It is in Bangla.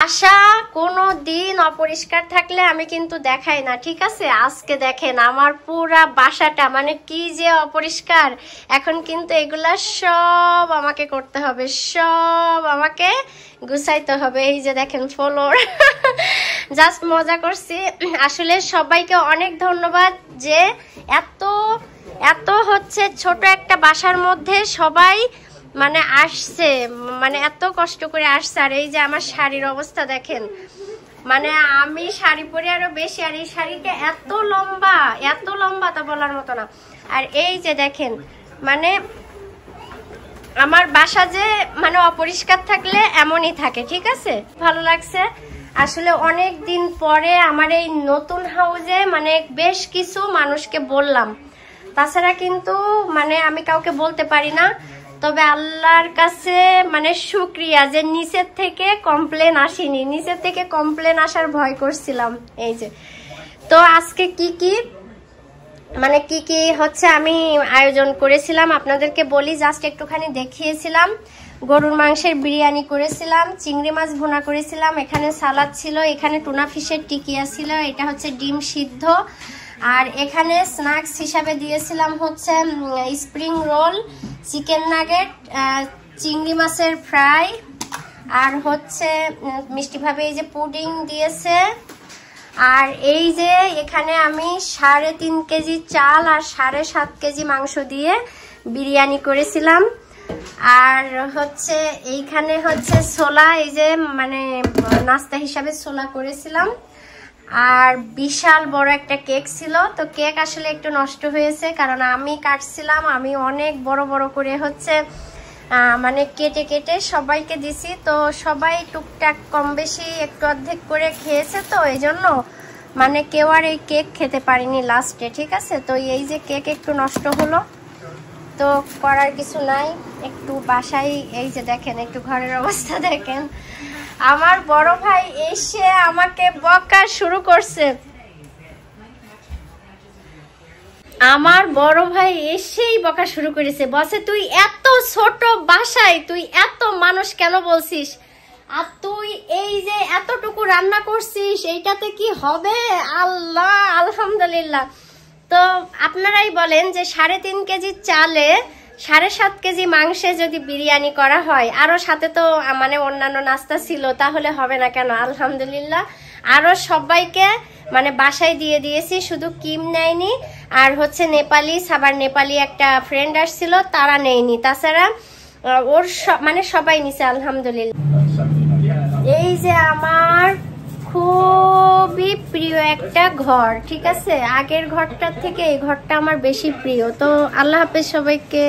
বাসা কোনো দিন অপরিষ্কার থাকলে আমি কিন্তু দেখাই না, ঠিক আছে? আজকে দেখেন আমার পুরা বাসাটা মানে কি যে অপরিষ্কার। এখন কিন্তু এগুলা সব আমাকে করতে হবে, সব আমাকে গুছাইতে হবে। এই যে দেখেন ফ্লোর জাস্ট মজা করছি। আসলে সবাইকে অনেক ধন্যবাদ যে এত এত হচ্ছে ছোট একটা বাসার মধ্যে সবাই মানে আসছে, মানে এত কষ্ট করে আসছে। আর এই যে আমার শাড়ির অবস্থা দেখেন, মানে আমি শাড়ি পরে আরো বেশি, আর এই শাড়িটা এত লম্বা তা বলার মতো না। আর এই যে দেখেন মানে আমার বাসা যে মানে অপরিষ্কার থাকলে এমনই থাকে, ঠিক আছে? ভালো লাগছে আসলে অনেক দিন পরে আমার এই নতুন হাউজে মানে বেশ কিছু মানুষকে বললাম, তাছাড়া কিন্তু মানে আমি কাউকে বলতে পারি না। তবে আল্লাহর কাছে মানে শুকরিয়া যে নিচের থেকে কমপ্লেন আসেনি, নিচের থেকে কমপ্লেন আসার ভয় করছিলাম। এই যে তো আজকে কি হচ্ছে আমি আয়োজন করেছিলাম আপনাদেরকে বলি, জাস্ট একটুখানি দেখিয়েছিলাম। গরুর মাংসের বিরিয়ানি করেছিলাম, চিংড়ি মাছ ভুনা করেছিলাম, এখানে সালাদ ছিল, এখানে টুনা ফিশের টিকিয়া ছিল, এটা হচ্ছে ডিম সিদ্ধ, আর এখানে স্ন্যাক্স হিসাবে দিয়েছিলাম হচ্ছে স্প্রিং রোল, চিকেন নাগেট, চিংড়ি মাছের ফ্রাই, আর হচ্ছে মিষ্টিভাবে এই যে পুডিং দিয়েছে। আর এই যে এখানে আমি 3.5 কেজি চাল আর 7.5 কেজি মাংস দিয়ে বিরিয়ানি করেছিলাম। আর হচ্ছে এইখানে হচ্ছে ছোলা, এই যে মানে নাস্তা হিসাবে ছোলা করেছিলাম। আর বিশাল বড় একটা কেক ছিল, তো কেক আসলে একটু নষ্ট হয়েছে কারণ আমি কাটছিলাম, আমি অনেক বড় বড় করে হচ্ছে মানে কেটে কেটে সবাইকে দিছি। তো সবাই টুকটাক কম বেশি একটু অর্ধেক করে খেয়েছে, তো এই জন্য মানে কেউ আর এই কেক খেতে পারিনি লাস্টে, ঠিক আছে? তো এই যে কেক একটু নষ্ট হলো, তো করার কিছু নাই, একটু বাসায় এই যে দেখেন একটু ঘরের অবস্থা দেখেন। আমার বড় ভাই এসে আমাকে বকা শুরু করছে, আমার বড় ভাই এসেই বকা শুরু করেছে, বসে তুই এত ছোট বাসায় তুই এত মানুষ কেন বলছিস, আর তুই এই যে এতটুকু রান্না করছিস এইটাতে কি হবে? আল্লাহ আলহামদুলিল্লাহ। তো আপনারাই বলেন যে 3.5 কেজি চালে 7.5 কেজি মাংসে যদি বিরিয়ানি করা হয়, আরো সাথে তো মানে অন্যান্য নাস্তা ছিল, তাহলে হবে না কেন? আলহামদুলিল্লাহ। আরো সবাইকে মানে বাসায় দিয়ে দিয়েছি, শুধু কিম নেয়নি, আর হচ্ছে নেপালি সাবার নেপালি একটা ফ্রেন্ড আসছিল তারা নেয়নি, তাছাড়া ওর মানে সবাই নিছে আলহামদুলিল্লাহ। এই যে আমার খুবই প্রিয় একটা ঘর, ঠিক আছে? আগের ঘরটার থেকে এই ঘরটা আমার বেশি প্রিয়। তো আল্লাহ হাফেজ সবাইকে।